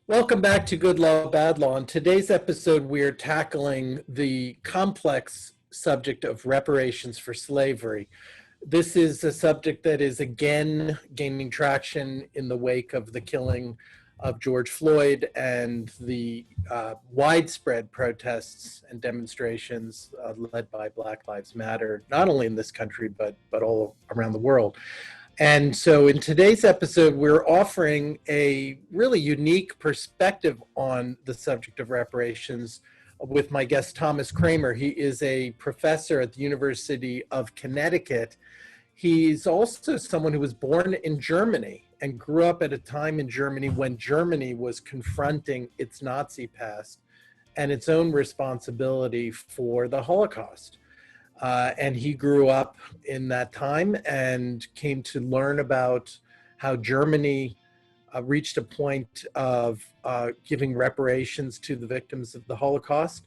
Welcome back to Good Law, Bad Law. In today's episode, we're tackling the complex subject of reparations for slavery. This is a subject that is again gaining traction in the wake of the killing of George Floyd and the widespread protests and demonstrations led by Black Lives Matter, not only in this country, but all around the world. And so in today's episode, we're offering a really unique perspective on the subject of reparations with my guest, Thomas Craemer. He is a professor at the University of Connecticut. He's also someone who was born in Germany and grew up at a time in Germany when Germany was confronting its Nazi past and its own responsibility for the Holocaust. And he grew up in that time and came to learn about how Germany reached a point of giving reparations to the victims of the Holocaust.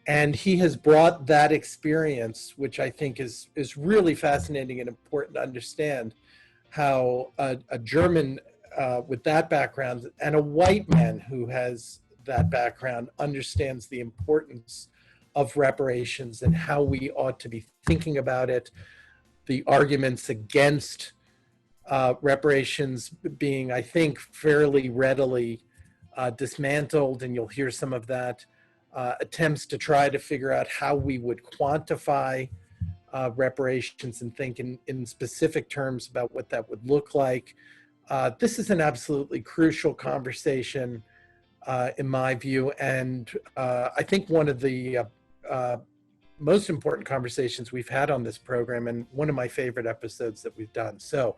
And he has brought that experience, which I think is really fascinating and important to understand, how a German with that background and a white man who has that background understands the importance of reparations and how we ought to be thinking about it, the arguments against reparations being, I think, fairly readily dismantled, and you'll hear some of that, attempts to try to figure out how we would quantify reparations and think in specific terms about what that would look like. This is an absolutely crucial conversation in my view, and I think one of the most important conversations we've had on this program, and one of my favorite episodes that we've done. So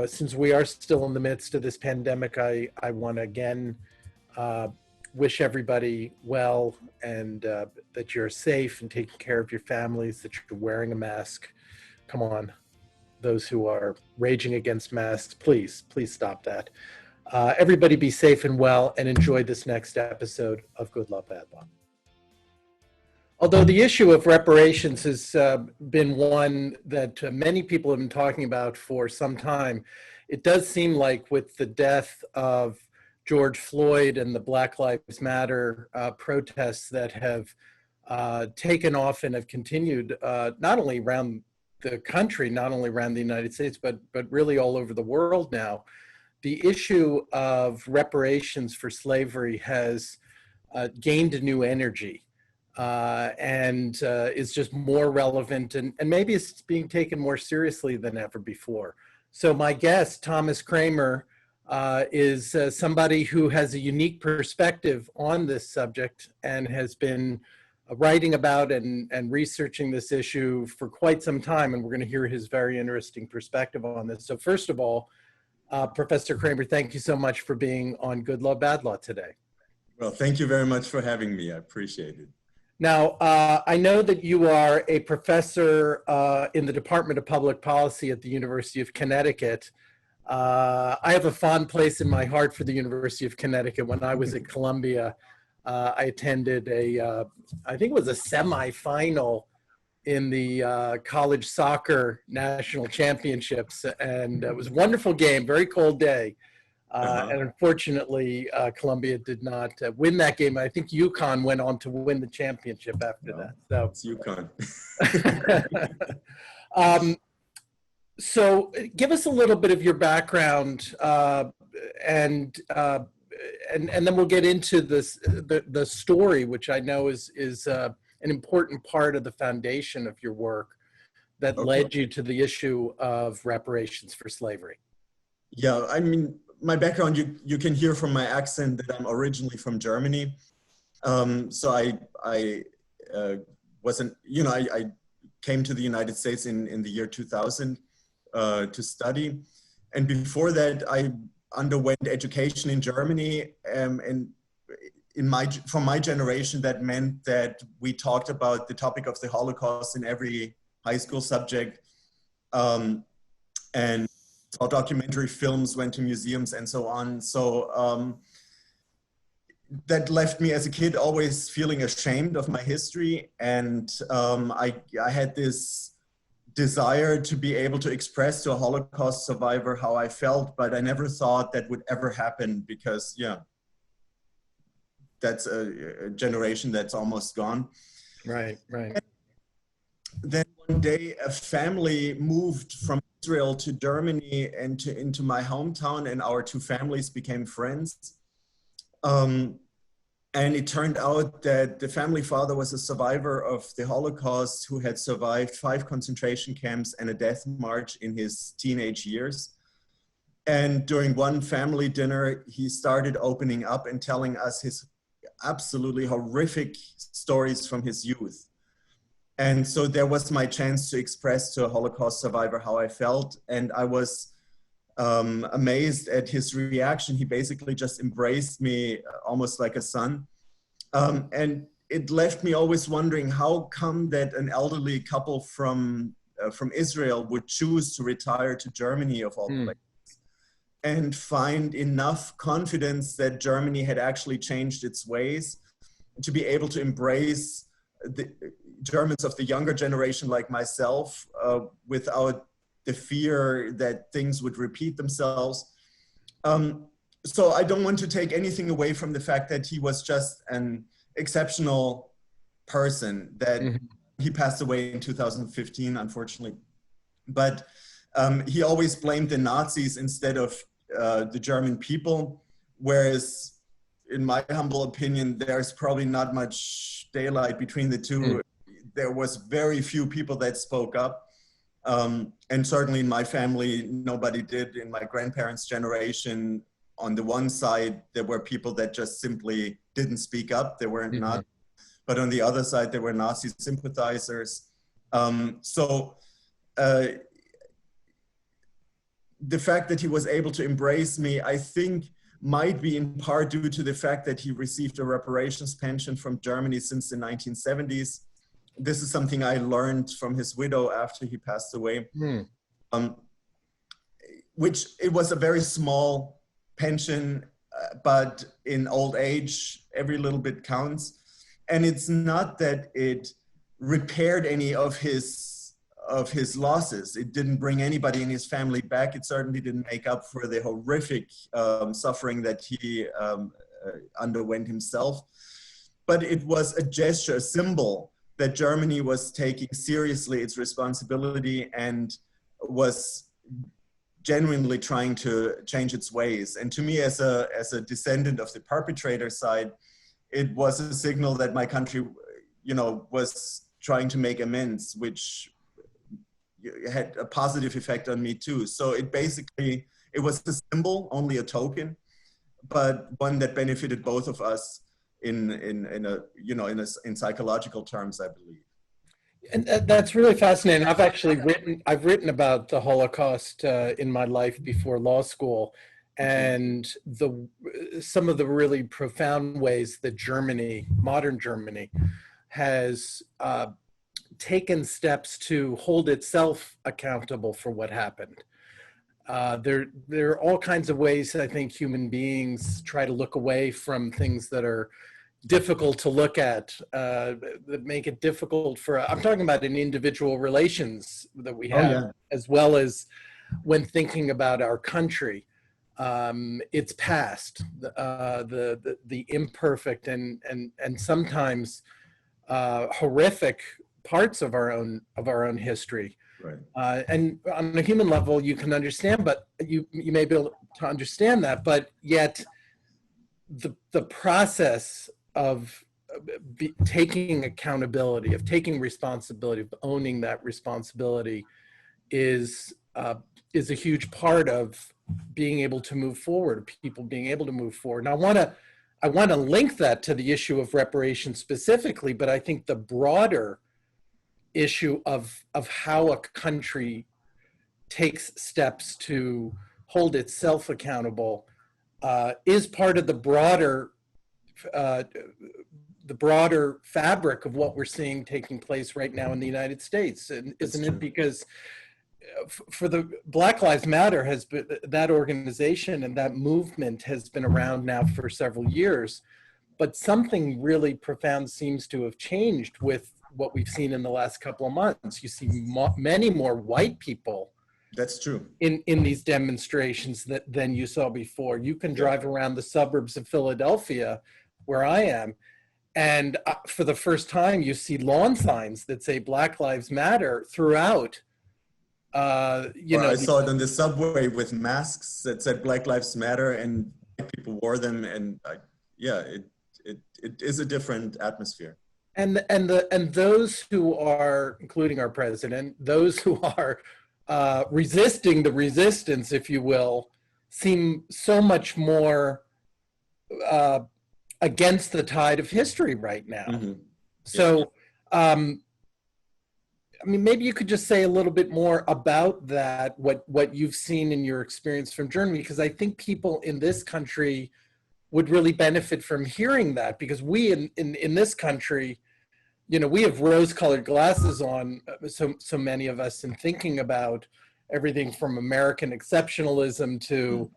since we are still in the midst of this pandemic, I want to again wish everybody well, and that you're safe and taking care of your families, that you're wearing a mask. Come on, those who are raging against masks, please stop that. Everybody be safe and well, and enjoy this next episode of Good Law, Bad Law. Although the issue of reparations has been one that many people have been talking about for some time, it does seem like with the death of George Floyd and the Black Lives Matter protests that have taken off and have continued not only around the country, not only around the United States, but really all over the world now, the issue of reparations for slavery has gained a new energy. And is just more relevant, and maybe it's being taken more seriously than ever before. So my guest, Thomas Craemer, is somebody who has a unique perspective on this subject and has been writing about and researching this issue for quite some time, and we're going to hear his very interesting perspective on this. So first of all, Professor Craemer, thank you so much for being on Good Law, Bad Law today. Well, thank you very much for having me. I appreciate it. Now, I know that you are a professor in the Department of Public Policy at the University of Connecticut. I have a fond place in my heart for the University of Connecticut. When I was at Columbia, I attended I think it was a semifinal in the college soccer national championships. And it was a wonderful game, very cold day. And unfortunately, Columbia did not win that game. I think UCONN went on to win the championship after that. So it's UCONN. So give us a little bit of your background, and then we'll get into this the story, which I know is an important part of the foundation of your work that led you to the issue of reparations for slavery. Yeah, I mean, my background, you can hear from my accent that I'm originally from Germany. So I wasn't, I came to the United States in the year 2000 to study. And before that, I underwent education in Germany. And from my generation, that meant that we talked about the topic of the Holocaust in every high school subject. And saw documentary films, went to museums and so on. So that left me as a kid always feeling ashamed of my history. And I had this desire to be able to express to a Holocaust survivor how I felt, but I never thought that would ever happen because, that's a generation that's almost gone. Right, right. Then one day a family moved from Israel to Germany and into my hometown, and our two families became friends. And it turned out that the family father was a survivor of the Holocaust who had survived 5 concentration camps and a death march in his teenage years. And during one family dinner, he started opening up and telling us his absolutely horrific stories from his youth. And so there was my chance to express to a Holocaust survivor how I felt. And I was amazed at his reaction. He basically just embraced me almost like a son. And it left me always wondering, how come that an elderly couple from Israel would choose to retire to Germany of all places and find enough confidence that Germany had actually changed its ways to be able to embrace the Germans of the younger generation like myself without the fear that things would repeat themselves. So I don't want to take anything away from the fact that he was just an exceptional person, that he passed away in 2015, unfortunately. But he always blamed the Nazis instead of the German people, whereas in my humble opinion, there's probably not much daylight between the two. There was very few people that spoke up. And certainly in my family, nobody did. In my grandparents' generation, on the one side, there were people that just simply didn't speak up. They weren't not. But on the other side, there were Nazi sympathizers. The fact that he was able to embrace me, I think, might be in part due to the fact that he received a reparations pension from Germany since the 1970s. This is something I learned from his widow after he passed away, which it was a very small pension, but in old age, every little bit counts. And it's not that it repaired any of his losses. It didn't bring anybody in his family back. It certainly didn't make up for the horrific suffering that he underwent himself. But it was a gesture, a symbol that Germany was taking seriously its responsibility and was genuinely trying to change its ways. And to me, as a descendant of the perpetrator side, it was a signal that my country, was trying to make amends, which had a positive effect on me too. So it was a symbol, only a token, but one that benefited both of us in psychological terms, I believe. And that's really fascinating. I've written about the Holocaust in my life before law school, and some of the really profound ways that modern Germany, has taken steps to hold itself accountable for what happened. There are all kinds of ways I think human beings try to look away from things that are difficult to look at, that make it difficult I'm talking about in individual relations that we have, as well as when thinking about our country, its past, the imperfect and sometimes horrific parts of our own history. Right. And on a human level, you can understand, but you may be able to understand that, but yet the process of taking accountability, of taking responsibility, of owning that responsibility is a huge part of being able to move forward, people being able to move forward. And I want to link that to the issue of reparations specifically, but I think the broader issue of how a country takes steps to hold itself accountable is part of the broader fabric of what we're seeing taking place right now in the United States, isn't it? Because for the Black Lives Matter that organization and that movement has been around now for several years, but something really profound seems to have changed with what we've seen in the last couple of months. You see many more white people. That's true. In these demonstrations than you saw before. You can drive around the suburbs of Philadelphia where I am. And for the first time, you see lawn signs that say Black Lives Matter throughout. I saw it on the subway with masks that said Black Lives Matter, and people wore them. And it is a different atmosphere. And those who are, including our president, those who are resisting the resistance, if you will, seem so much more against the tide of history right now. Mm-hmm. So, I mean, maybe you could just say a little bit more about that, what you've seen in your experience from Germany, because I think people in this country would really benefit from hearing that, because we in this country, you know, we have rose-colored glasses on, so many of us, in thinking about everything from American exceptionalism to,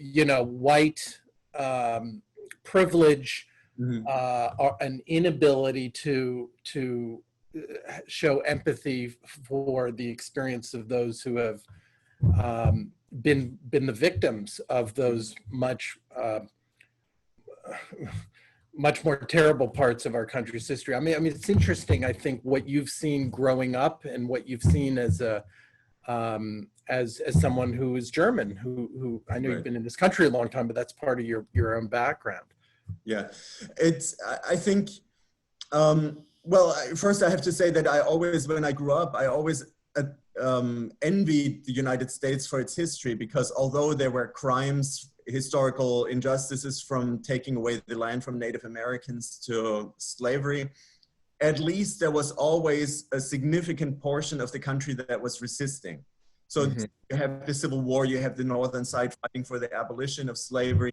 you know, white privilege, an inability to show empathy for the experience of those who have been the victims of those much more terrible parts of our country's history. I mean, it's interesting, I think, what you've seen growing up and what you've seen as a as someone who is German, who I know You've been in this country a long time, but that's part of your own background. Yeah, I think, well, first I have to say that I always, when I grew up, I always envied the United States for its history, because although there were crimes, historical injustices, from taking away the land from Native Americans to slavery, at least there was always a significant portion of the country that was resisting. So you have the Civil War, you have the northern side fighting for the abolition of slavery.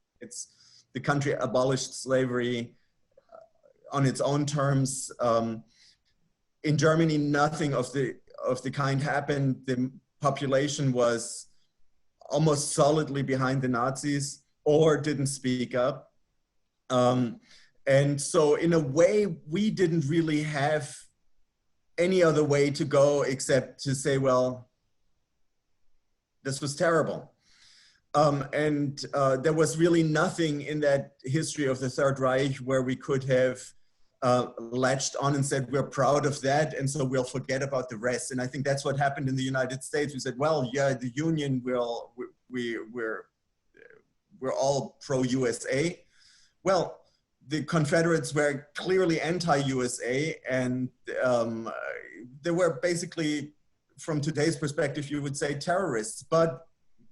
The country abolished slavery on its own terms. In Germany, nothing of the kind happened. The population was almost solidly behind the Nazis or didn't speak up. And so in a way, we didn't really have any other way to go except to say, well, this was terrible. And there was really nothing in that history of the Third Reich where we could have latched on and said, we're proud of that, and so we'll forget about the rest. And I think that's what happened in the United States. We said, well, yeah, the Union we're all pro-USA. Well, the Confederates were clearly anti-USA, and they were basically, from today's perspective, you would say terrorists, but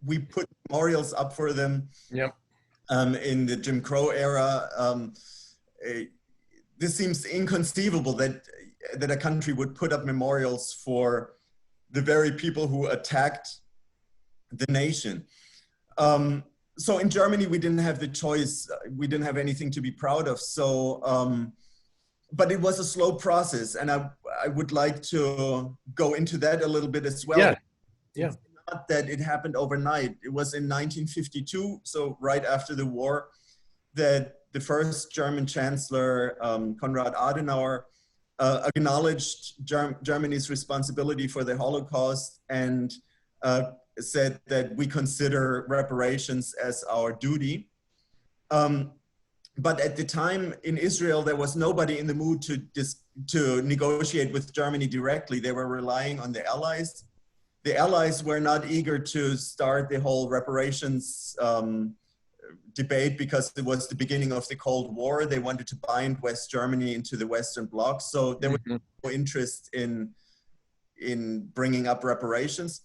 we put memorials up for them. Yep. In the Jim Crow era. This seems inconceivable that a country would put up memorials for the very people who attacked the nation. So in Germany, we didn't have the choice. We didn't have anything to be proud of. So, but it was a slow process, and I would like to go into that a little bit as well. Yeah. It's not that it happened overnight. It was in 1952, so right after the war, that the first German Chancellor, Konrad Adenauer, acknowledged Germany's responsibility for the Holocaust and said that we consider reparations as our duty. But at the time in Israel, there was nobody in the mood to negotiate with Germany directly. They were relying on the Allies. The Allies were not eager to start the whole reparations debate because it was the beginning of the Cold War. They wanted to bind West Germany into the Western Bloc. So there was no interest in bringing up reparations.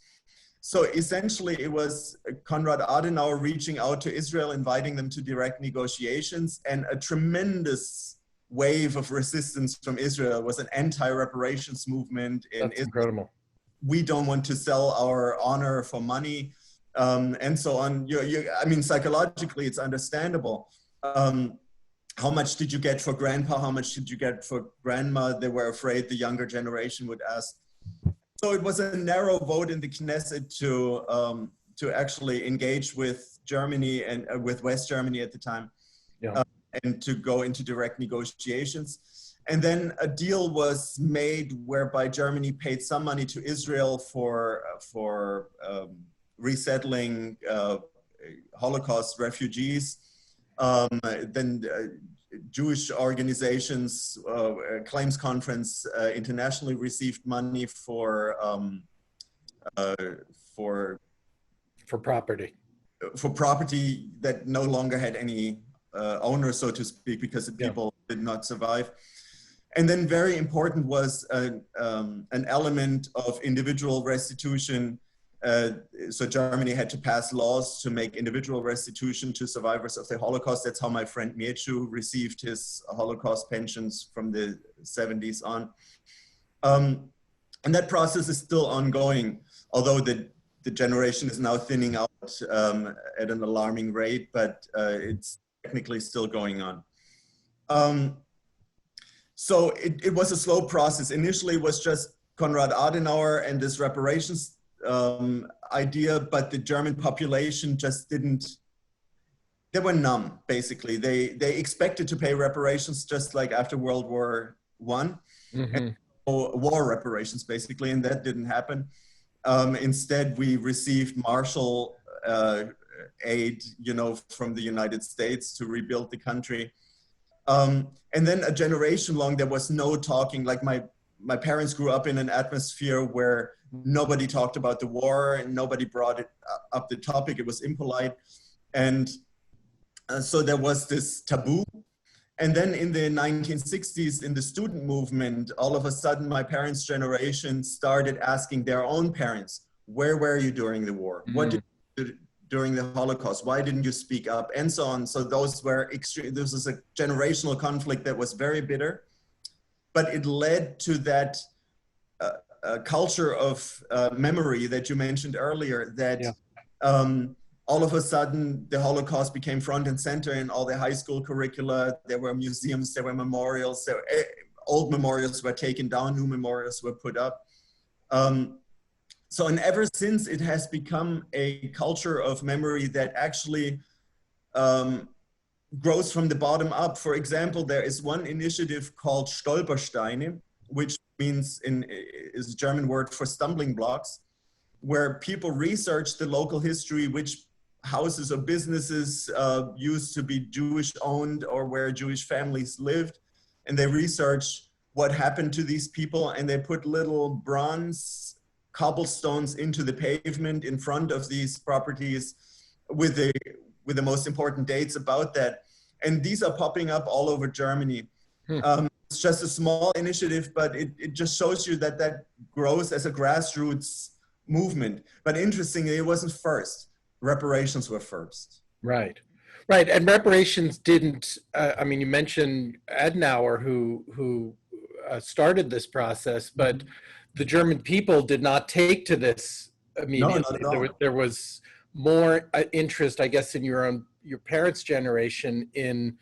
So essentially it was Konrad Adenauer reaching out to Israel, inviting them to direct negotiations, and a tremendous wave of resistance from Israel was an anti-reparations movement in That's Israel. Incredible. We don't want to sell our honor for money, and so on. I mean, psychologically, it's understandable. How much did you get for grandpa? How much did you get for grandma? They were afraid the younger generation would ask. So it was a narrow vote in the Knesset to actually engage with Germany and with West Germany at the time, and to go into direct negotiations. And then a deal was made whereby Germany paid some money to Israel for resettling Holocaust refugees. then Jewish organizations, Claims Conference internationally received money for property. For property that no longer had any owner, so to speak, because the people did not survive. And then very important was an element of individual restitution. So Germany had to pass laws to make individual restitution to survivors of the Holocaust. That's how my friend Mieciu received his Holocaust pensions from the 70s on. And that process is still ongoing, although the generation is now thinning out at an alarming rate, but it's technically still going on. So it was a slow process. Initially, it was just Konrad Adenauer and this reparations idea, but the German population just didn't, they were numb, basically. They expected to pay reparations just like after World War I, war reparations, basically, and that didn't happen. Instead, we received Marshall aid, from the United States to rebuild the country. And then a generation long, there was no talking. Like my parents grew up in an atmosphere where nobody talked about the war and nobody brought up the topic. It was impolite. And so there was this taboo. And then in the 1960s, in the student movement, all of a sudden, my parents' generation started asking their own parents, where were you during the war? What did you do during the Holocaust? Why didn't you speak up? And so on. So those were extreme. This was a generational conflict that was very bitter, but it led to that culture of memory that you mentioned earlier, that all of a sudden, the Holocaust became front and center in all the high school curricula. There were museums, there were memorials, old memorials were taken down, new memorials were put up. And ever since, it has become a culture of memory that actually grows from the bottom up. For example, there is one initiative called Stolpersteine, which means is a German word for stumbling blocks, where people research the local history, which houses or businesses used to be Jewish owned or where Jewish families lived. And they research what happened to these people, and they put little bronze cobblestones into the pavement in front of these properties with the most important dates about that. And these are popping up all over Germany. It's just a small initiative, but it just shows you that grows as a grassroots movement. But interestingly, it wasn't first. Reparations were first. Right. And reparations didn't, you mentioned Adenauer who started this process, but the German people did not take to this immediately. No, not at all. There was more interest, I guess, in your parents' generation in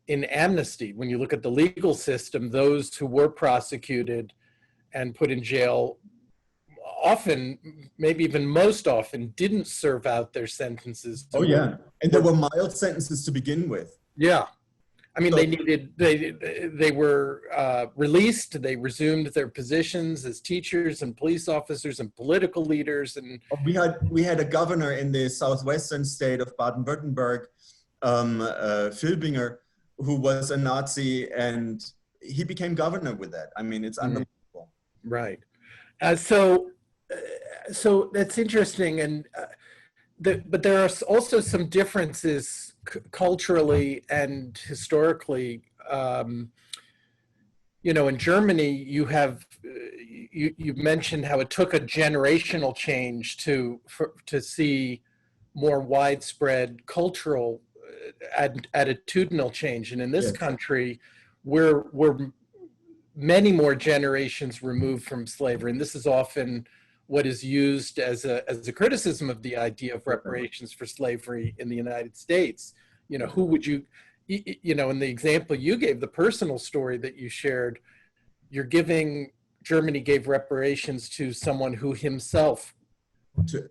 amnesty. When you look at the legal system, those who were prosecuted and put in jail often, maybe even most often, didn't serve out their sentences. Oh yeah, and there were mild sentences to begin with. Yeah. They were released. They resumed their positions as teachers and police officers and political leaders. And we had a governor in the southwestern state of Baden-Württemberg, Filbinger, who was a Nazi, and he became governor with that. It's unbelievable. Right. So that's interesting, and but there are also some differences culturally and historically. In Germany, you have you mentioned how it took a generational change to see more widespread cultural attitudinal change, and in this country, we're many more generations removed from slavery, and this is often what is used as a criticism of the idea of reparations for slavery in the United States. Who would you, in the example you gave, the personal story that you shared, Germany gave reparations to someone who himself was a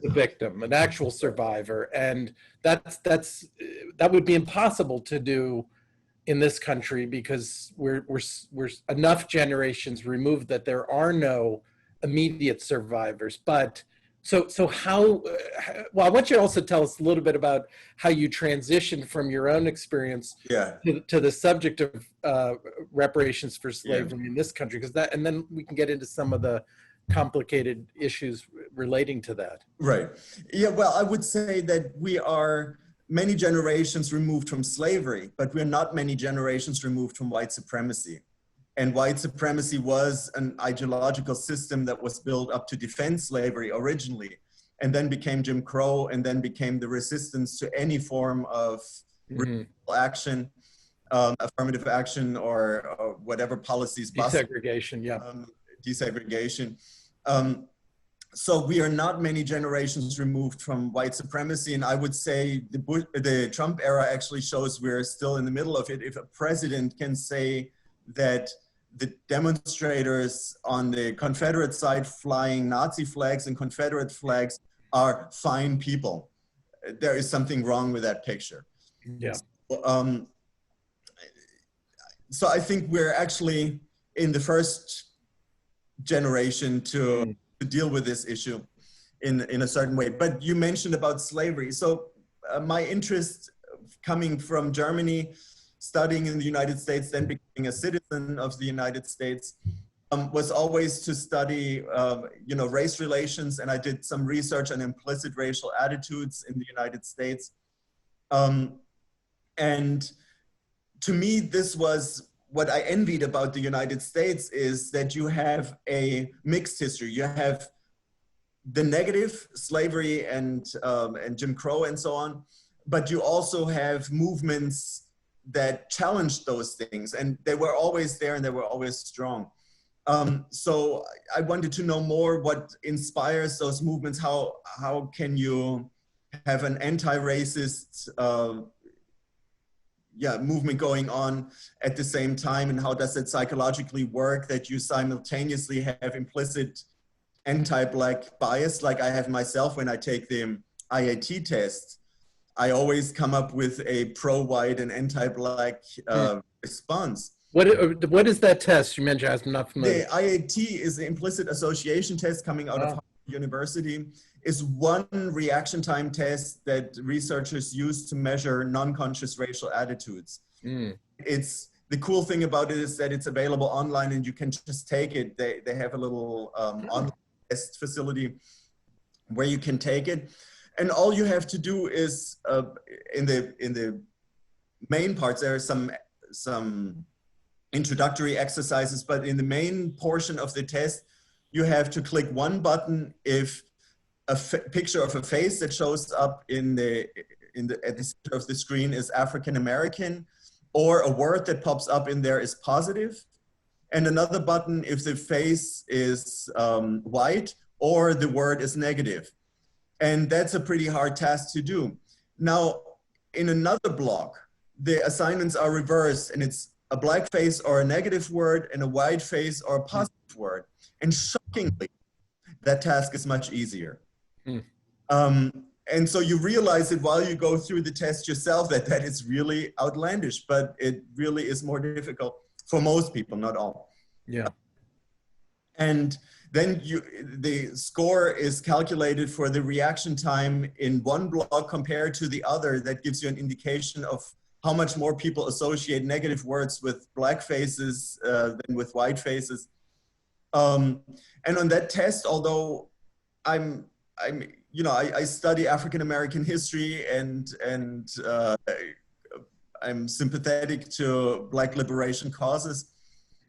victim, an actual survivor, and that would be impossible to do in this country because we're enough generations removed that there are no immediate survivors. But So how, well, I want you to also tell us a little bit about how you transitioned from your own experience Yeah. to the subject of reparations for Yeah. slavery in this country, because that, and then we can get into some of the complicated issues relating to that. Right. Yeah, well, I would say that we are many generations removed from slavery, but we're not many generations removed from white supremacy. And white supremacy was an ideological system that was built up to defend slavery originally, and then became Jim Crow, and then became the resistance to any form of action, affirmative action, or whatever policies. Desegregation, yeah. Desegregation. So we are not many generations removed from white supremacy. And I would say the Trump era actually shows we're still in the middle of it. If a president can say that the demonstrators on the Confederate side flying Nazi flags and Confederate flags are fine people, there is something wrong with that picture. Yeah. So I think we're actually in the first generation to deal with this issue in a certain way. But you mentioned about slavery. So my interest coming from Germany, studying in the United States, then becoming a citizen of the United States, was always to study, race relations. And I did some research on implicit racial attitudes in the United States. And to me, this was what I envied about the United States, is that you have a mixed history. You have the negative, slavery and Jim Crow and so on, but you also have movements that challenged those things, and they were always there and they were always strong. So I wanted to know more what inspires those movements. How can you have an anti-racist movement going on at the same time, and how does it psychologically work that you simultaneously have implicit anti-Black bias, like I have myself when I take the IAT test? I always come up with a pro-white and anti-Black response. What is that test you mentioned? I'm not familiar. The IAT is the implicit association test coming out of Harvard University. Is one reaction time test that researchers use to measure non-conscious racial attitudes. It's the cool thing about it is that it's available online and you can just take it. They have a little online test facility where you can take it, and all you have to do is in the main parts there are some introductory exercises, but in the main portion of the test you have to click one button if a picture of a face that shows up at the center of the screen is African American, or a word that pops up in there is positive, and another button if the face is white or the word is negative. And that's a pretty hard task to do. Now, in another block, the assignments are reversed, and it's a black face or a negative word and a white face or a positive word. And shockingly, that task is much easier. And so you realize that while you go through the test yourself, that is really outlandish, but it really is more difficult for most people, not all. Yeah. And then the score is calculated for the reaction time in one block compared to the other. That gives you an indication of how much more people associate negative words with black faces than with white faces. And on that test, although I study African American history and I'm sympathetic to Black liberation causes,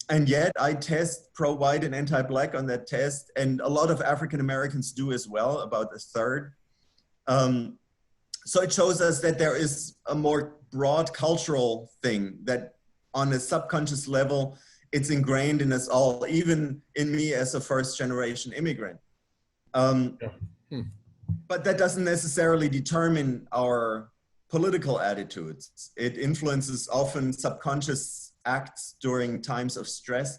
and yet I test pro-white and anti-Black on that test, and a lot of African Americans do as well, about a third. So it shows us that there is a more broad cultural thing that on a subconscious level, it's ingrained in us all, even in me as a first-generation immigrant. But that doesn't necessarily determine our political attitudes. It influences often subconscious acts during times of stress.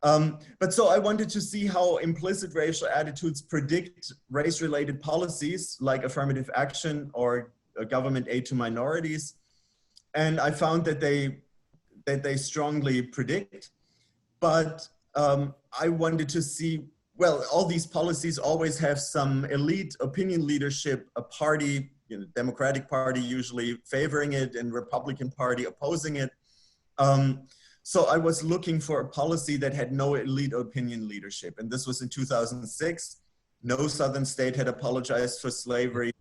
But so I wanted to see how implicit racial attitudes predict race-related policies like affirmative action or government aid to minorities. And I found that they strongly predict, but I wanted to see well, all these policies always have some elite opinion leadership, a party, Democratic Party usually favoring it and Republican Party opposing it. So I was looking for a policy that had no elite opinion leadership. And this was in 2006. No Southern state had apologized for slavery.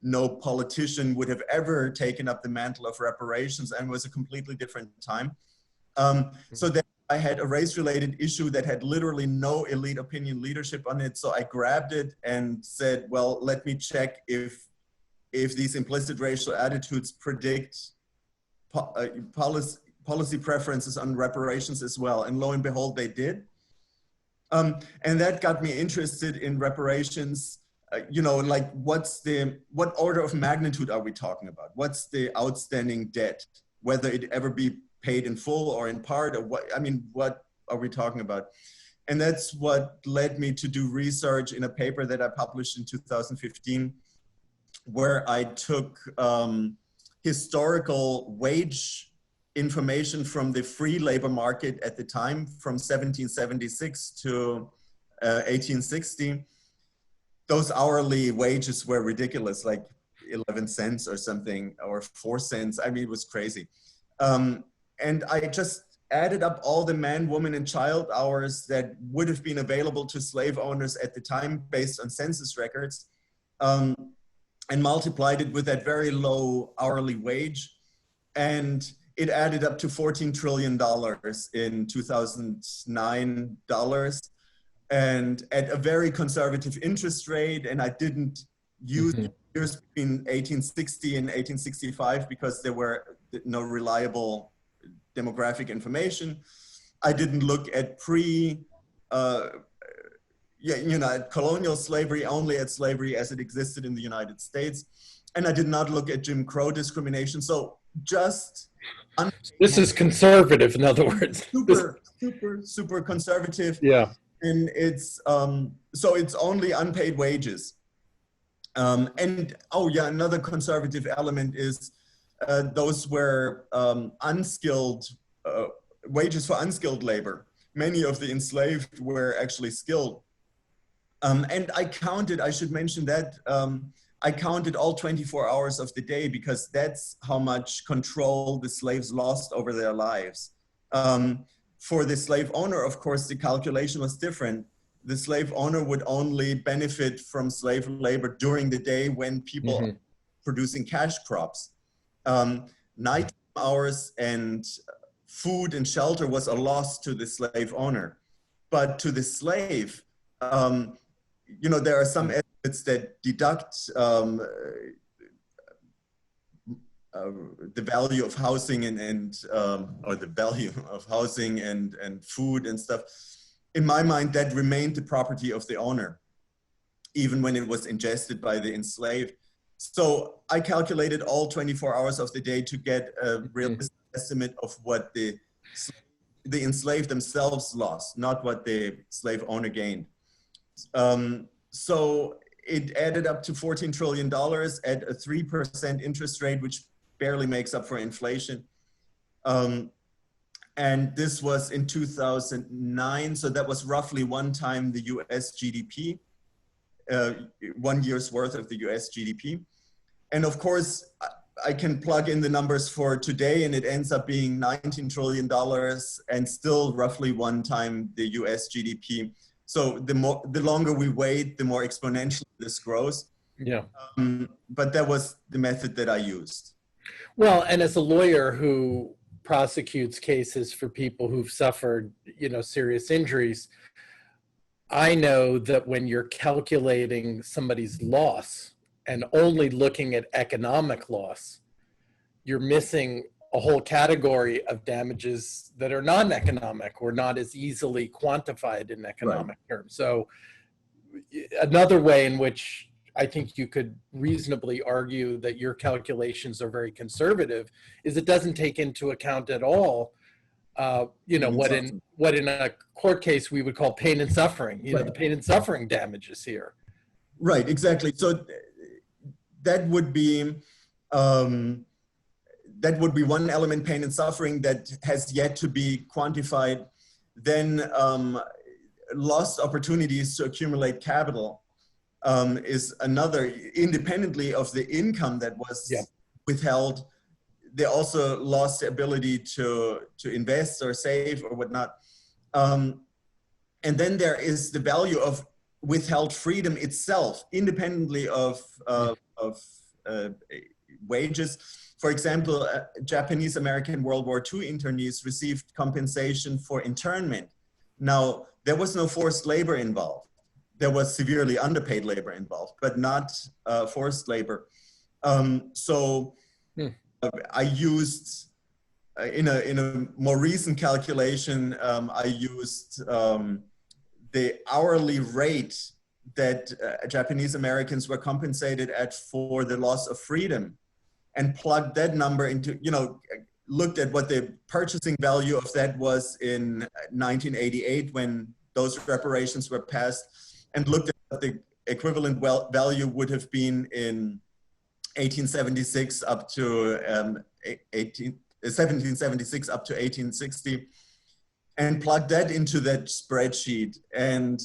No politician would have ever taken up the mantle of reparations, and it was a completely different time. So then I had a race-related issue that had literally no elite opinion leadership on it. So I grabbed it and said, well, let me check if these implicit racial attitudes predict policy preferences on reparations as well. And lo and behold, they did. And that got me interested in reparations. Like what order of magnitude are we talking about? What's the outstanding debt? Whether it ever be paid in full or in part, or what are we talking about? And that's what led me to do research in a paper that I published in 2015, where I took historical wage information from the free labor market at the time, from 1776 to 1860. Those hourly wages were ridiculous, like 11 cents or something, or 4 cents. I mean, it was crazy. And I just added up all the man, woman, and child hours that would have been available to slave owners at the time based on census records, and multiplied it with that very low hourly wage. And it added up to $14 trillion in 2009 dollars, and at a very conservative interest rate. And I didn't use years between 1860 and 1865 because there were no reliable demographic information. I didn't look at at colonial slavery, only at slavery as it existed in the United States. And I did not look at Jim Crow discrimination. So just... This is conservative, in other words. Super conservative. Yeah. And it's, so it's only unpaid wages. Another conservative element is those were unskilled, wages for unskilled labor. Many of the enslaved were actually skilled. And I should mention that, I counted all 24 hours of the day because that's how much control the slaves lost over their lives. For the slave owner, of course, the calculation was different. The slave owner would only benefit from slave labor during the day when people are producing cash crops. Night hours and food and shelter was a loss to the slave owner. But to the slave, there are some estimates that deduct the value of housing or the value of housing and food and stuff. In my mind, that remained the property of the owner, even when it was ingested by the enslaved. So I calculated all 24 hours of the day to get a realistic estimate of what the enslaved themselves lost, not what the slave owner gained. So it added up to $14 trillion at a 3% interest rate, which barely makes up for inflation. And this was in 2009. So that was roughly one time the US GDP, 1 year's worth of the US GDP. And of course, I can plug in the numbers for today and it ends up being $19 trillion and still roughly one time the US GDP. So the longer we wait, the more exponentially this grows. Yeah. But that was the method that I used. Well, and as a lawyer who prosecutes cases for people who've suffered, serious injuries, I know that when you're calculating somebody's loss and only looking at economic loss, you're missing a whole category of damages that are non-economic or not as easily quantified in economic terms. So another way in which I think you could reasonably argue that your calculations are very conservative is it doesn't take into account at all, what in a court case we would call pain and suffering, the pain and suffering damages here. Right, exactly. So that would be one element, pain and suffering, that has yet to be quantified. Then lost opportunities to accumulate capital is another, independently of the income that was withheld. They also lost the ability to invest or save or whatnot. And then there is the value of withheld freedom itself, independently of wages. For example, Japanese American World War II internees received compensation for internment. Now, there was no forced labor involved. There was severely underpaid labor involved, but not forced labor. I used, in a more recent calculation, I used the hourly rate that Japanese Americans were compensated at for the loss of freedom, and plugged that number into, looked at what the purchasing value of that was in 1988 when those reparations were passed, and looked at what the equivalent value would have been in 1876 up to 1776 up to 1860, and plugged that into that spreadsheet. And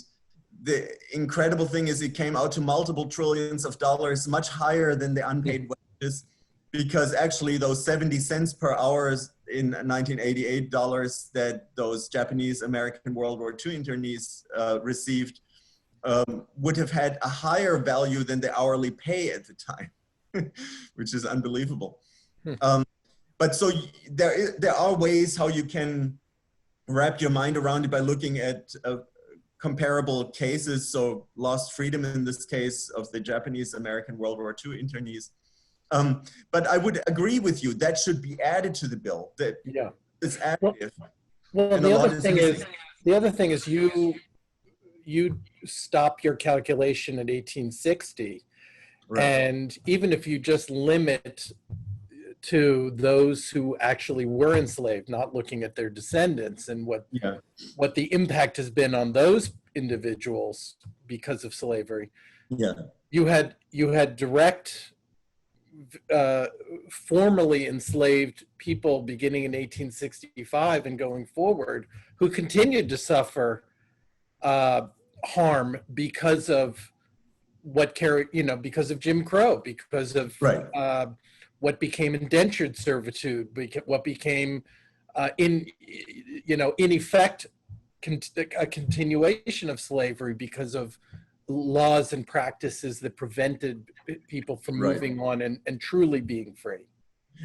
the incredible thing is it came out to multiple trillions of dollars, much higher than the unpaid wages, because actually those 70 cents per hour in 1988 dollars that those Japanese American World War II internees received would have had a higher value than the hourly pay at the time, which is unbelievable. But so there are ways how you can wrap your mind around it by looking at comparable cases. So lost freedom in this case of the Japanese American World War II internees. But I would agree with you, that should be added to the bill. That it's additive. Well, the other thing is you stop your calculation at 1860. Right. And even if you just limit to those who actually were enslaved, not looking at their descendants and what the impact has been on those individuals because of slavery. You had direct formerly enslaved people beginning in 1865 and going forward who continued to suffer harm because of because of Jim Crow, because of what became indentured servitude, what became in effect a continuation of slavery because of laws and practices that prevented people from moving on and truly being free.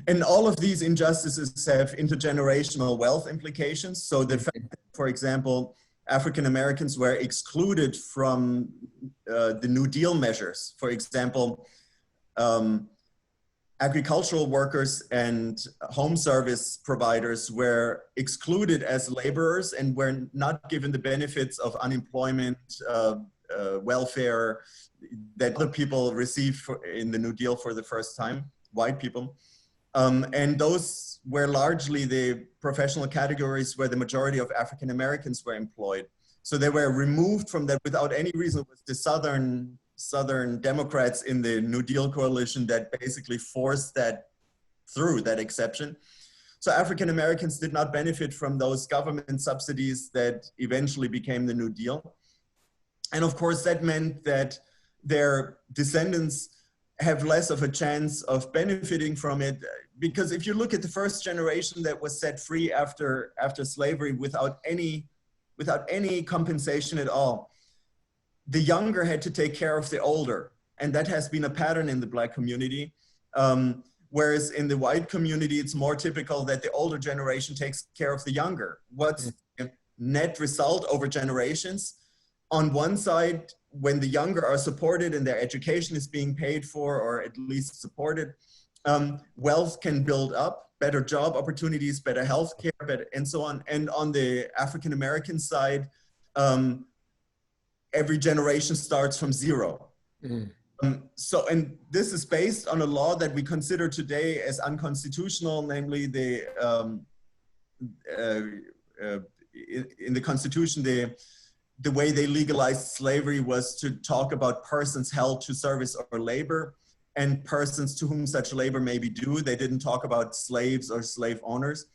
And all of these injustices have intergenerational wealth implications. So the fact that, for example, African Americans were excluded from the New Deal measures. For example, agricultural workers and home service providers were excluded as laborers and were not given the benefits of unemployment, welfare that other people received in the New Deal for the first time, white people. And those were largely the professional categories where the majority of African Americans were employed. So they were removed from that without any reason. It was the Southern Democrats in the New Deal coalition that basically forced that through, that exception. So African Americans did not benefit from those government subsidies that eventually became the New Deal. And of course, that meant that their descendants have less of a chance of benefiting from it, because if you look at the first generation that was set free after slavery without any compensation at all, the younger had to take care of the older, and that has been a pattern in the Black community. Whereas in the white community, it's more typical that the older generation takes care of the younger. What's the net result over generations? On one side, when the younger are supported and their education is being paid for, or at least supported, wealth can build up, better job opportunities, better healthcare, and so on. And on the African American side, every generation starts from zero. And this is based on a law that we consider today as unconstitutional, namely in the Constitution, the way they legalized slavery was to talk about persons held to service or labor and persons to whom such labor may be due. They didn't talk about slaves or slave owners.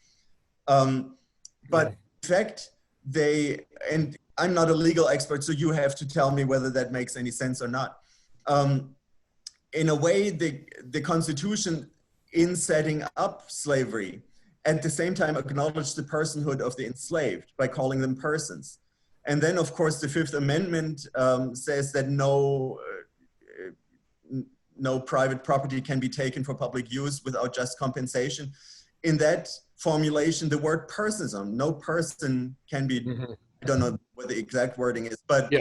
But in fact, and I'm not a legal expert, so you have to tell me whether that makes any sense or not. In a way, the Constitution, in setting up slavery, at the same time acknowledged the personhood of the enslaved by calling them persons. And then, of course, the Fifth Amendment says that no private property can be taken for public use without just compensation. In that formulation, the word personism, no person can be, I don't know what the exact wording is, but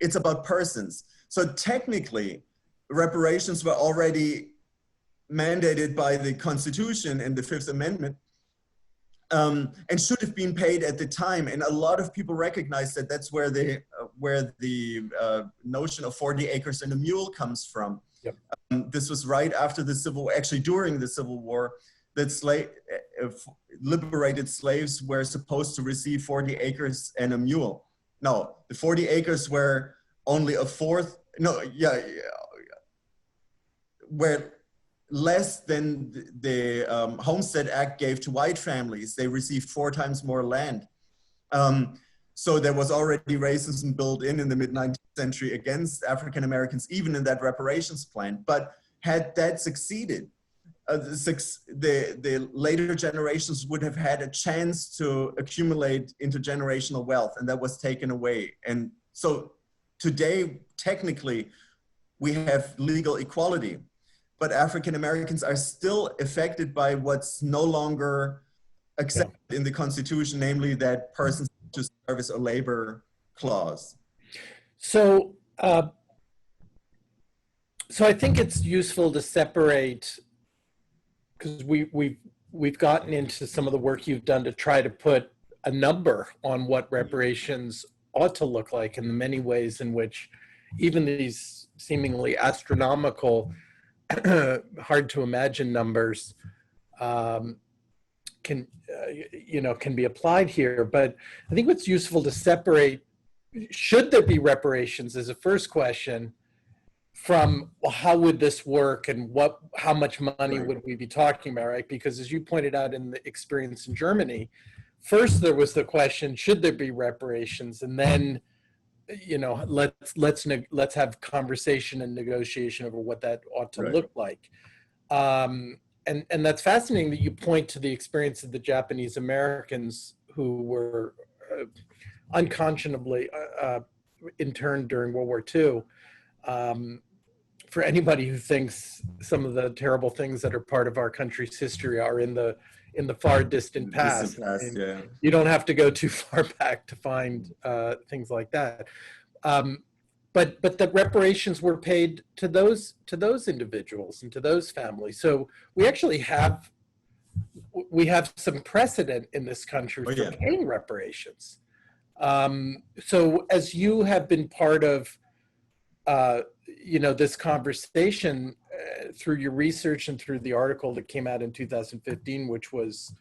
it's about persons. So technically, reparations were already mandated by the Constitution and the Fifth Amendment, and should have been paid at the time. And a lot of people recognize that that's where the notion of 40 acres and a mule comes from. This was right after the Civil War, actually during the Civil War, that liberated slaves were supposed to receive 40 acres and a mule. No, the 40 acres were only a fourth, were less than the Homestead Act gave to white families. They received 4 times more land. So there was already racism built in the mid-19th century against African Americans, even in that reparations plan. But had that succeeded, the later generations would have had a chance to accumulate intergenerational wealth, and that was taken away. And so today, technically, we have legal equality, but African Americans are still affected by what's no longer accepted in the Constitution, namely that persons to service or labor clause. So, so I think it's useful to separate, because we've gotten into some of the work you've done to try to put a number on what reparations ought to look like, and the many ways in which even these seemingly astronomical, hard to imagine numbers can be applied here. But I think what's useful to separate, should there be reparations, as a first question, from, well, how would this work, and how much money would we be talking about, right? Because as you pointed out in the experience in Germany, first there was the question, should there be reparations? And then, let's have conversation and negotiation over what that ought to look like. And that's fascinating that you point to the experience of the Japanese Americans who were unconscionably interned during World War II. For anybody who thinks some of the terrible things that are part of our country's history are in the far distant past, you don't have to go too far back to find things like that. But the reparations were paid to those individuals and to those families. So we actually have some precedent in this country for paying reparations. So as you have been part of this conversation through your research and through the article that came out in 2015, which was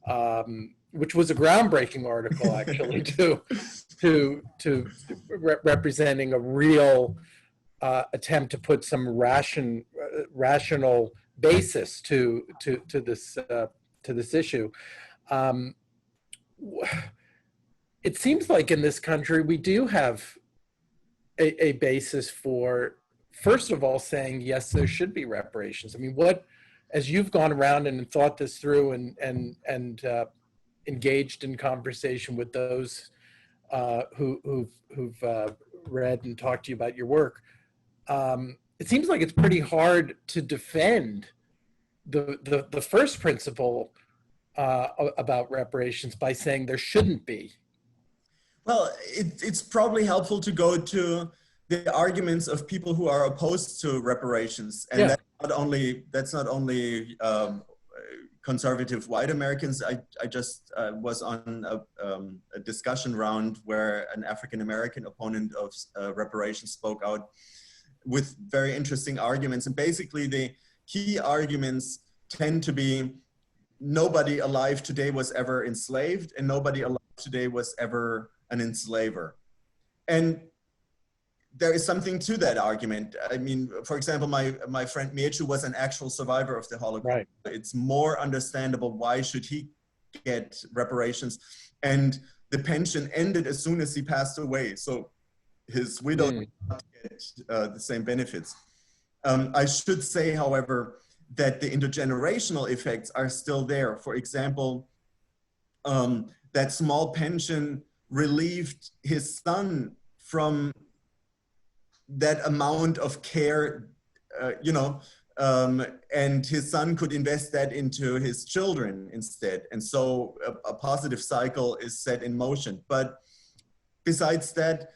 a groundbreaking article, actually, to representing a real attempt to put some rational basis to this issue. It seems like in this country we do have a basis for, first of all, saying yes, there should be reparations. I mean, as you've gone around and thought this through and engaged in conversation with those who've read and talked to you about your work, it seems like it's pretty hard to defend the first principle about reparations by saying there shouldn't be. Well, it's probably helpful to go to the arguments of people who are opposed to reparations, and that's not only conservative white Americans. I just was on a discussion round where an African American opponent of reparations spoke out with very interesting arguments, and basically the key arguments tend to be: nobody alive today was ever enslaved, and nobody alive today was ever an enslaver. And there is something to that argument. I mean, for example, my friend Miechu was an actual survivor of the Holocaust. Right. It's more understandable why should he get reparations. And the pension ended as soon as he passed away. So his widow did not get the same benefits. I should say, however, that the intergenerational effects are still there. For example, that small pension relieved his son from that amount of care, and his son could invest that into his children instead. And so a positive cycle is set in motion. But besides that,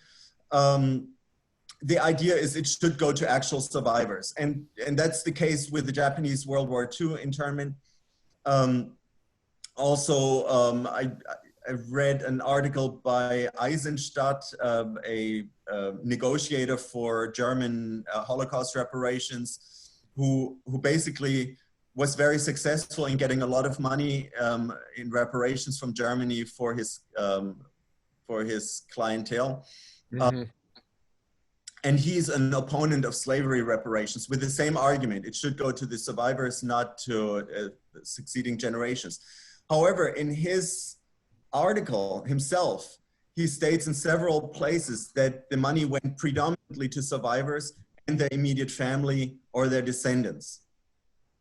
the idea is it should go to actual survivors. And that's the case with the Japanese World War II internment. I read an article by Eisenstadt, a negotiator for German Holocaust reparations, who basically was very successful in getting a lot of money in reparations from Germany for his clientele. Mm-hmm. And he's an opponent of slavery reparations with the same argument. It should go to the survivors, not to succeeding generations. However, in his article himself, he states in several places that the money went predominantly to survivors and their immediate family or their descendants.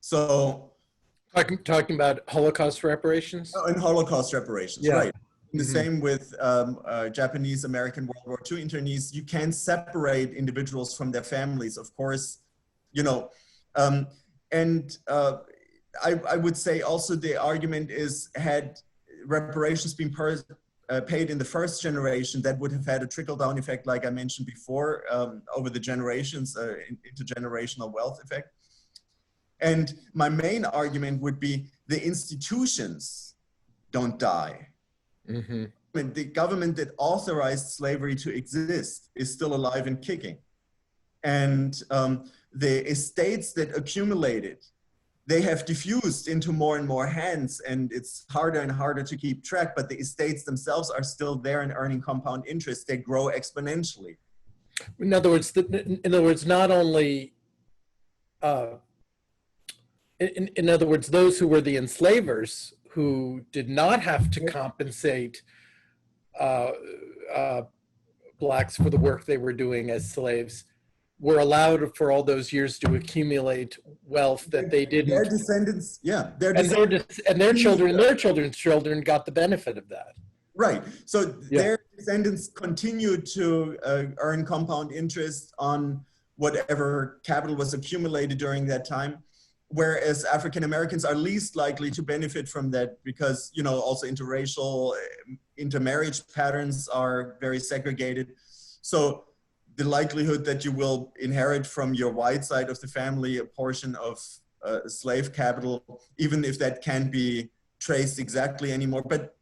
So talking about Holocaust reparations? Oh, and Holocaust reparations, yeah. Right. The same with Japanese American World War II internees. You can't separate individuals from their families, of course, I would say also the argument is, had reparations been paid in the first generation, that would have had a trickle-down effect, like I mentioned before, over the generations, intergenerational wealth effect. And my main argument would be the institutions don't die. Mm-hmm. The government that authorized slavery to exist is still alive and kicking. And the estates that accumulated, they have diffused into more and more hands, and it's harder and harder to keep track, but the estates themselves are still there and earning compound interest. They grow exponentially. In other words, not only, in other words, those who were the enslavers who did not have to compensate blacks for the work they were doing as slaves were allowed for all those years to accumulate wealth that they didn't. Their descendants, yeah. And their children's children got the benefit of that. Right. So their descendants continued to earn compound interest on whatever capital was accumulated during that time. Whereas African Americans are least likely to benefit from that because, also intermarriage patterns are very segregated. So the likelihood that you will inherit from your white side of the family a portion of slave capital, even if that can't be traced exactly anymore. But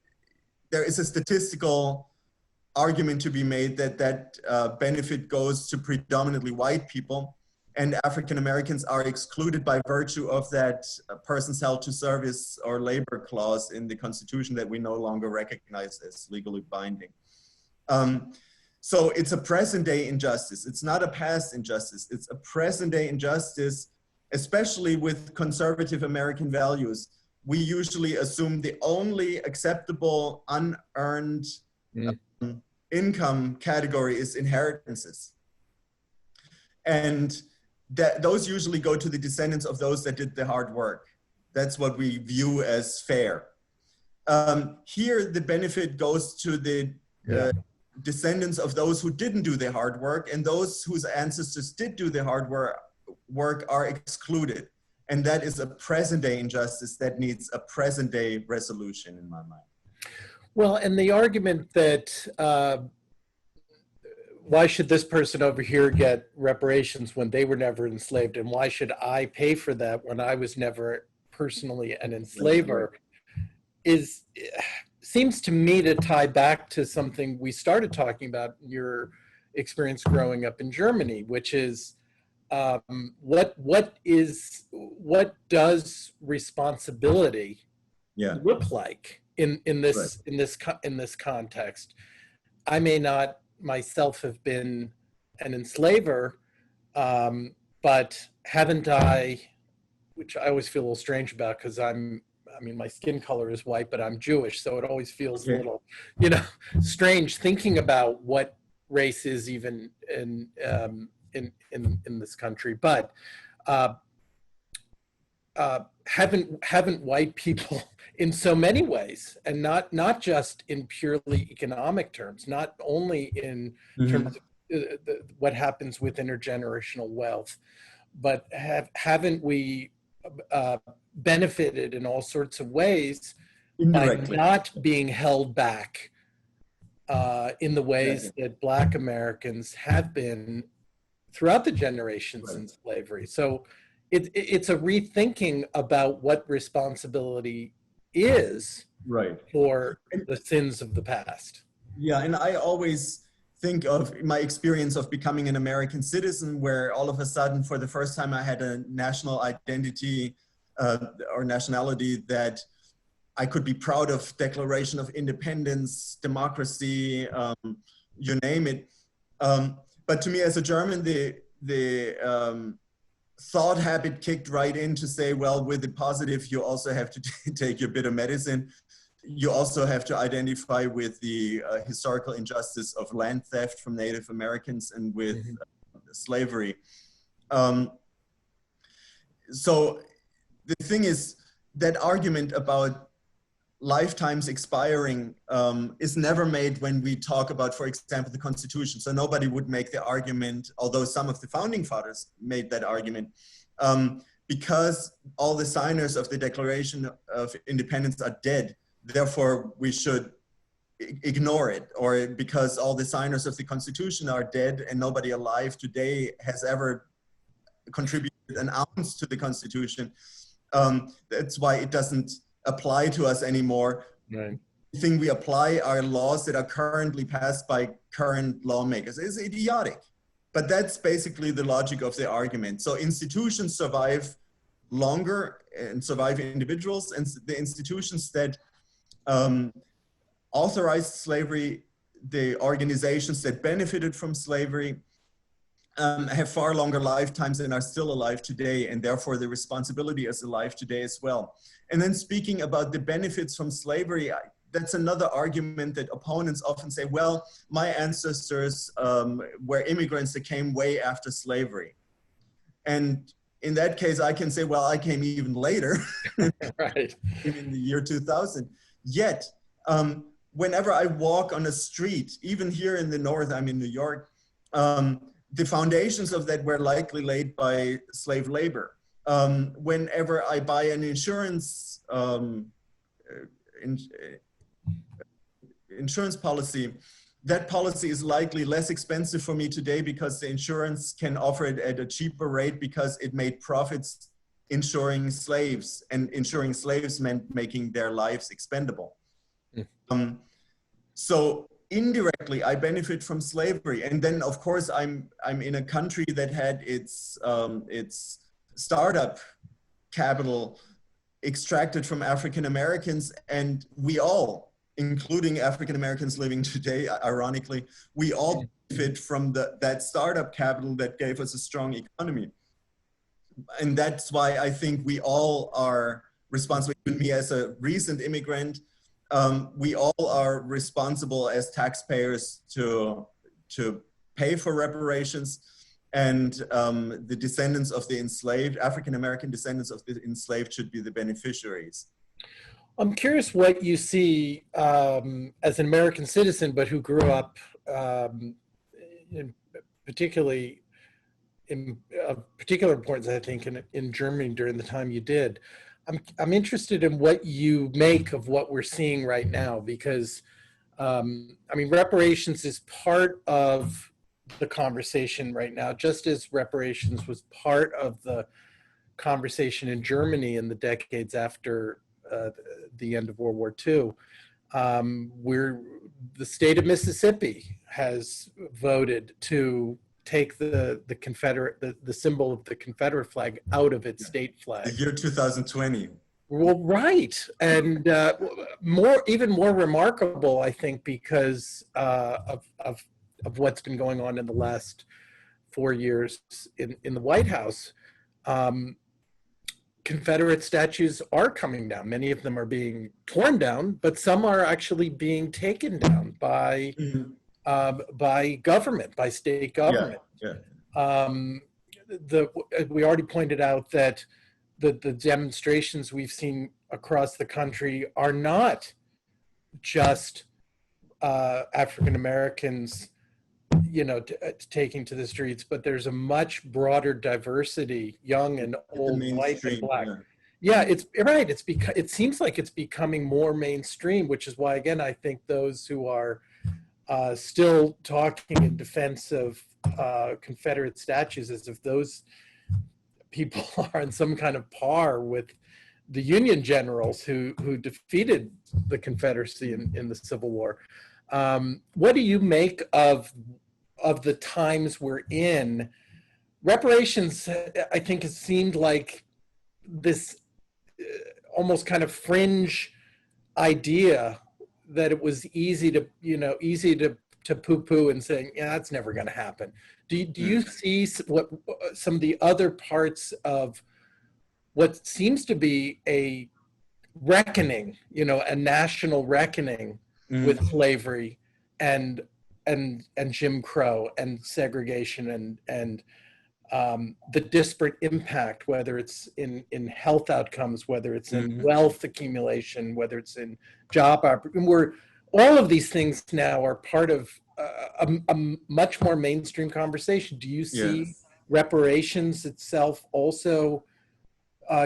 there is a statistical argument to be made that benefit goes to predominantly white people, and African Americans are excluded by virtue of that persons held to service or labor clause in the Constitution that we no longer recognize as legally binding. So it's a present day injustice. It's not a past injustice. It's a present day injustice, especially with conservative American values. We usually assume the only acceptable unearned income category is inheritances. And those usually go to the descendants of those that did the hard work. That's what we view as fair. Here, the benefit goes to the descendants of those who didn't do the hard work, and those whose ancestors did do the hard work are excluded. And that is a present day injustice that needs a present day resolution in my mind. Well, and the argument that why should this person over here get reparations when they were never enslaved, and why should I pay for that when I was never personally an enslaver, seems to me to tie back to something we started talking about, your experience growing up in Germany, which is what does responsibility look like in this context? I may not myself have been an enslaver, but haven't I, which I always feel a little strange about because I'm I mean, my skin color is white, but I'm Jewish, so it always feels a little, you know, strange thinking about what race is even in this country. But haven't white people in so many ways, and not just in purely economic terms, not only in terms of what happens with intergenerational wealth, but haven't we benefited in all sorts of ways indirectly, by not being held back in the ways that Black Americans have been throughout the generations since slavery? So it's a rethinking about what responsibility is for the sins of the past. Yeah, and I always think of my experience of becoming an American citizen, where all of a sudden, for the first time, I had a national identity or nationality that I could be proud of. Declaration of Independence, democracy, you name it. But to me, as a German, the thought habit kicked right in to say, well, with the positive, you also have to take your bitter medicine. You also have to identify with the historical injustice of land theft from Native Americans and with slavery. So the thing is, that argument about lifetimes expiring is never made when we talk about, for example, the Constitution. So nobody would make the argument, although some of the founding fathers made that argument, because all the signers of the Declaration of Independence are dead, therefore we should ignore it, or because all the signers of the Constitution are dead and nobody alive today has ever contributed an ounce to the Constitution. That's why it doesn't apply to us anymore. Right. The thing we apply are laws that are currently passed by current lawmakers. It's idiotic, but that's basically the logic of the argument. So institutions survive longer and survive individuals, and the institutions that authorized slavery, the organizations that benefited from slavery, have far longer lifetimes and are still alive today, and therefore the responsibility is alive today as well. And then speaking about the benefits from slavery, that's another argument that opponents often say, well, my ancestors were immigrants that came way after slavery. And in that case, I can say, well, I came even later, right, in the year 2000. Yet, whenever I walk on a street, even here in the North, I'm in New York, the foundations of that were likely laid by slave labor. Whenever I buy an insurance insurance policy, that policy is likely less expensive for me today because the insurance can offer it at a cheaper rate because it made profits insuring slaves, and insuring slaves meant making their lives expendable. So indirectly, I benefit from slavery. And then, of course, I'm in a country that had its startup capital extracted from African Americans, and we all, including African Americans living today, ironically, we all benefit from that startup capital that gave us a strong economy. And that's why I think we all are responsible. Me as a recent immigrant, we all are responsible as taxpayers to pay for reparations, and the descendants of the enslaved, African-American descendants of the enslaved, should be the beneficiaries. I'm curious what you see as an American citizen, but who grew up particularly in particular importance, I think, in Germany during the time you did. I'm interested in what you make of what we're seeing right now, because I mean, reparations is part of the conversation right now, just as reparations was part of the conversation in Germany in the decades after the end of World War II. The state of Mississippi has voted to take the symbol of the Confederate flag out of its state flag. The year 2020. Well, right, and even more remarkable, I think, because of what's been going on in the last 4 years in the White House. Confederate statues are coming down. Many of them are being torn down, but some are actually being taken down by government, by state government. Yeah. We already pointed out that the demonstrations we've seen across the country are not just African Americans, taking to the streets, but there's a much broader diversity, young and old, white and black. Yeah, it's right. It seems like it's becoming more mainstream, which is why, again, I think those who are still talking in defense of Confederate statues as if those people are on some kind of par with the Union generals who defeated the Confederacy in the Civil War. What do you make of the times we're in? Reparations, I think, has seemed like this almost kind of fringe idea that it was easy to poo-poo and saying, yeah, that's never going to happen. Do you see what some of the other parts of what seems to be a reckoning, a national reckoning with slavery and Jim Crow and segregation and the disparate impact, whether it's in health outcomes, whether it's in wealth accumulation, whether it's in job opportunity, all of these things now are part of a much more mainstream conversation. Do you see reparations itself also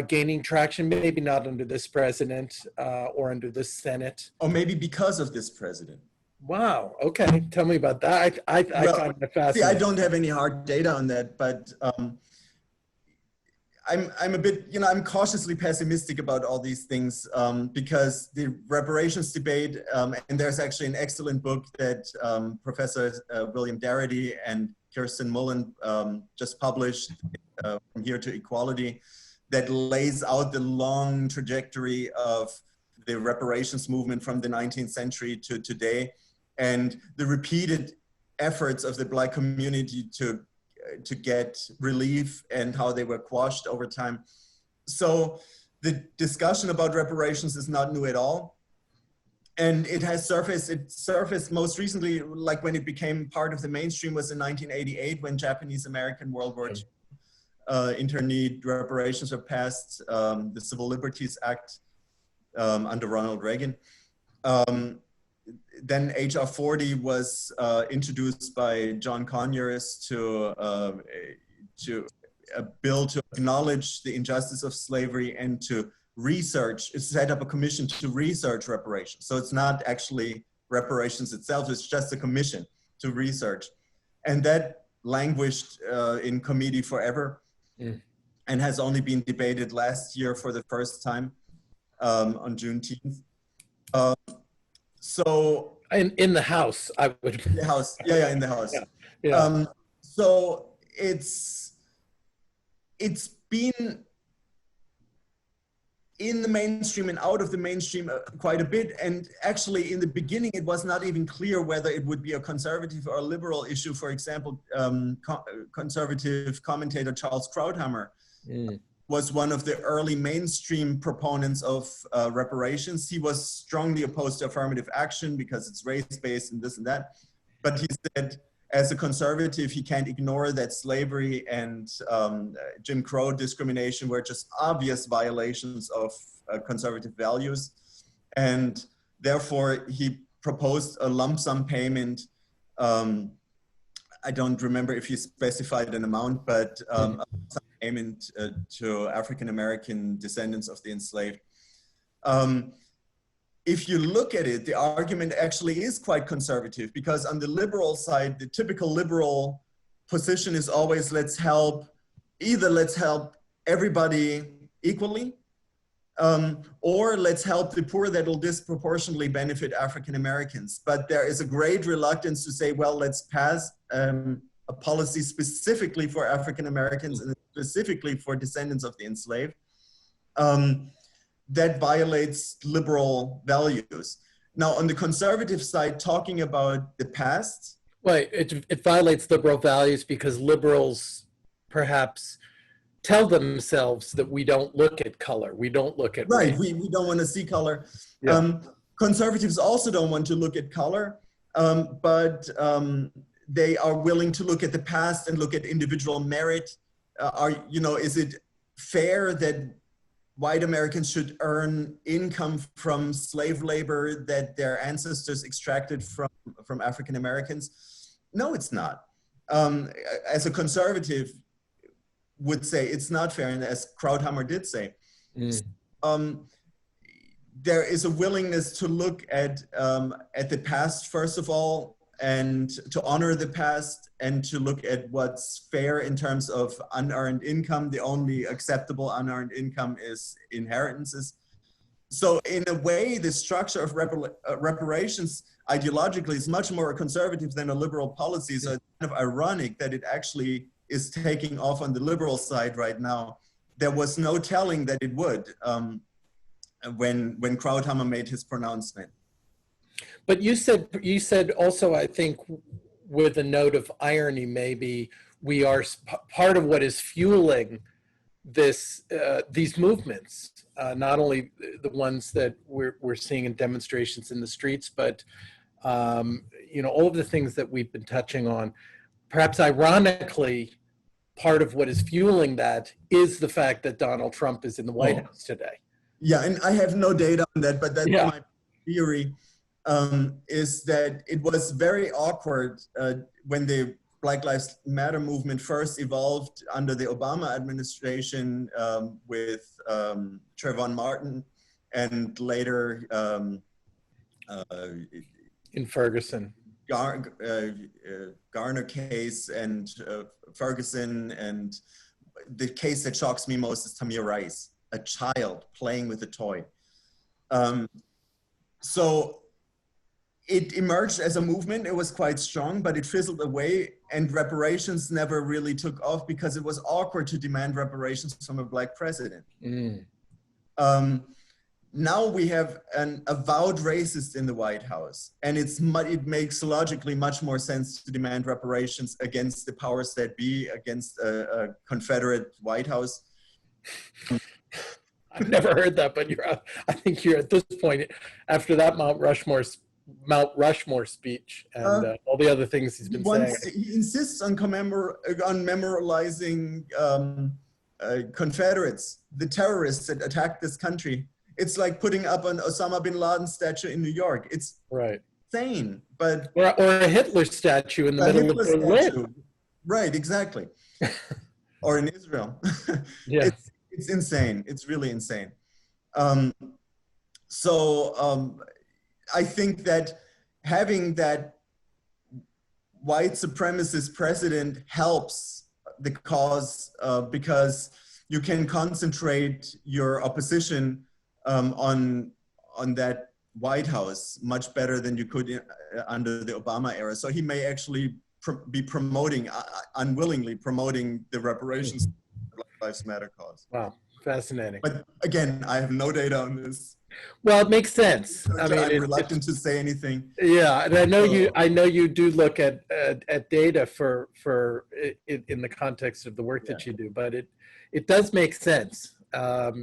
gaining traction, maybe not under this president or under this Senate? Or maybe because of this president. Wow. Okay. Tell me about that. I find it fascinating. See, I don't have any hard data on that, but I'm a bit, I'm cautiously pessimistic about all these things because the reparations debate, and there's actually an excellent book that Professor William Darity and Kirsten Mullen just published, From Here to Equality, that lays out the long trajectory of the reparations movement from the 19th century to today, and the repeated efforts of the Black community to get relief and how they were quashed over time. So the discussion about reparations is not new at all. And it surfaced most recently, like when it became part of the mainstream, was in 1988 when Japanese American World War II interneed reparations were passed, the Civil Liberties Act under Ronald Reagan. Then HR 40 was introduced by John Conyers to a bill to acknowledge the injustice of slavery and to research, set up a commission to research reparations. So it's not actually reparations itself, it's just a commission to research. And that languished in committee forever and has only been debated last year for the first time on Juneteenth. So in the House, I would. In the House, yeah, in the House. Yeah. So it's been in the mainstream and out of the mainstream quite a bit. And actually, in the beginning, it was not even clear whether it would be a conservative or a liberal issue. For example, conservative commentator Charles Krauthammer was one of the early mainstream proponents of reparations. He was strongly opposed to affirmative action because it's race-based and this and that. But he said, as a conservative, he can't ignore that slavery and Jim Crow discrimination were just obvious violations of conservative values. And therefore, he proposed a lump sum payment. I don't remember if he specified an amount, but a lump sum payment to African-American descendants of the enslaved. If you look at it, the argument actually is quite conservative because on the liberal side, the typical liberal position is always let's help everybody equally, or let's help the poor that will disproportionately benefit African Americans. But there is a great reluctance to say, well, let's pass a policy specifically for African Americans and specifically for descendants of the enslaved. That violates liberal values. Now, on the conservative side, talking about the past. Well, it violates liberal values because liberals perhaps tell themselves that we don't look at color, we don't look at right. race. We don't want to see color. Yeah. Conservatives also don't want to look at color, but they are willing to look at the past and look at individual merit. Is it fair that white Americans should earn income from slave labor that their ancestors extracted from African Americans? No, it's not. As a conservative would say, it's not fair, and as Krauthammer did say, there is a willingness to look at the past, first of all, and to honor the past, and to look at what's fair in terms of unearned income. The only acceptable unearned income is inheritances. So in a way, the structure of reparations ideologically is much more conservative than a liberal policy. So it's kind of ironic that it actually is taking off on the liberal side right now. There was no telling that it would when Krauthammer made his pronouncement. But you said also, I think, with a note of irony, maybe we are part of what is fueling these movements, not only the ones that we're seeing in demonstrations in the streets, but all of the things that we've been touching on. Perhaps ironically, part of what is fueling that is the fact that Donald Trump is in the White House today. Yeah, and I have no data on that, but that's my theory. Is that it was very awkward when the Black Lives Matter movement first evolved under the Obama administration with Trayvon Martin, and later in Ferguson. Garner case and Ferguson, and the case that shocks me most is Tamir Rice, a child playing with a toy. So it emerged as a movement. It was quite strong, but it fizzled away, and reparations never really took off because it was awkward to demand reparations from a Black president. Now we have an avowed racist in the White House, and it makes logically much more sense to demand reparations against the powers that be, against a Confederate White House. I've never heard that, but I think you're at this point, after that Mount Rushmore speech and all the other things he's been saying. He insists on memorializing Confederates, the terrorists that attacked this country. It's like putting up an Osama bin Laden statue in New York. It's insane, but or a Hitler statue in the middle of Berlin. Right, exactly. Or in Israel. Yeah, it's insane. It's really insane. I think that having that white supremacist president helps the cause because you can concentrate your opposition on that White House much better than you could under the Obama era. So he may actually be promoting, unwillingly promoting the reparations Black Lives Matter cause. Wow, fascinating. But again, I have no data on this. Well, it makes sense. I mean, I'm reluctant to say anything. Yeah, and I know you do look at data for in the context of the work that you do, but it does make sense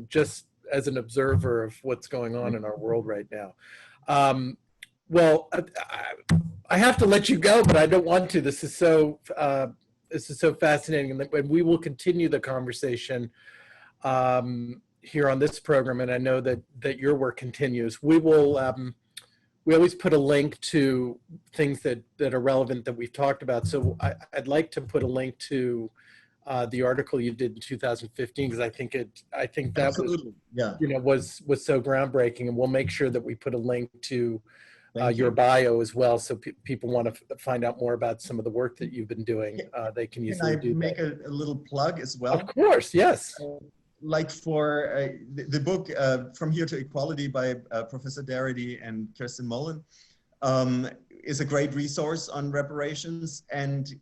just as an observer of what's going on in our world right now. Well, I have to let you go, but I don't want to. This is so fascinating, and we will continue the conversation here on this program, and I know that your work continues. We will. We always put a link to things that are relevant that we've talked about. So I'd like to put a link to the article you did in 2015, because I think that was so groundbreaking, and we'll make sure that we put a link to your bio as well, so people want to find out more about some of the work that you've been doing. They can easily do that. Can I make a little plug as well? Of course, yes. Like for the book From Here to Equality by Professor Darity and Kirsten Mullen is a great resource on reparations. And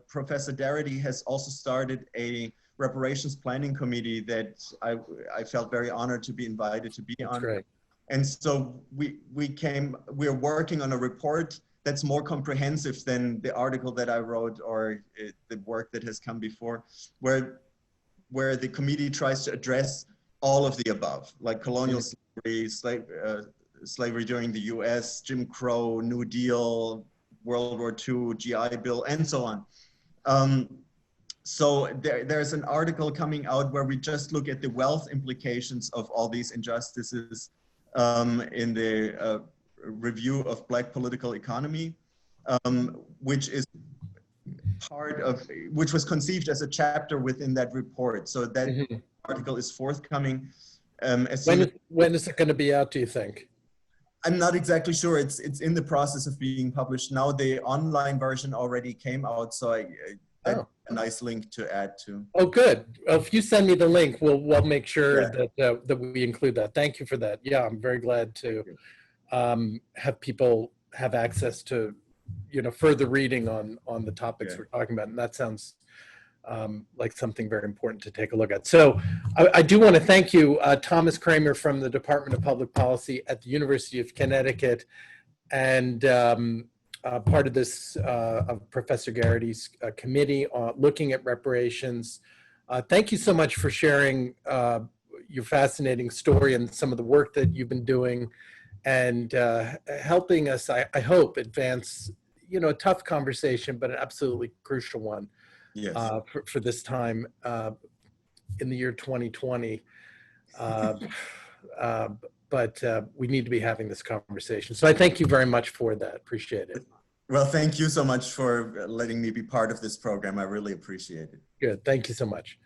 Professor Darity has also started a reparations planning committee that I felt very honored to be invited to be on. Great. And so we're working on a report that's more comprehensive than the article that I wrote or the work that has come before, where where the committee tries to address all of the above, like colonial slavery, slavery during the US, Jim Crow, New Deal, World War II, GI Bill, and so on. So there's an article coming out where we just look at the wealth implications of all these injustices in the review of Black political economy, which is which was conceived as a chapter within that report. So that article is forthcoming. When is it going to be out, do you think? I'm not exactly sure. It's in the process of being published now. The online version already came out, so a nice link to add to. Oh, good. If you send me the link, we'll make sure that we include that. Thank you for that. Yeah, I'm very glad to have people have access to, further reading on the topics we're talking about, and that sounds like something very important to take a look at. So I do want to thank you, Thomas Craemer from the Department of Public Policy at the University of Connecticut, and part of this of Professor Garrity's committee looking at reparations. Thank you so much for sharing your fascinating story and some of the work that you've been doing, and helping us, I hope, advance a tough conversation, but an absolutely crucial one. Yes. For this time in the year 2020. But we need to be having this conversation. So I thank you very much for that. Appreciate it. Well, thank you so much for letting me be part of this program. I really appreciate it. Good. Thank you so much.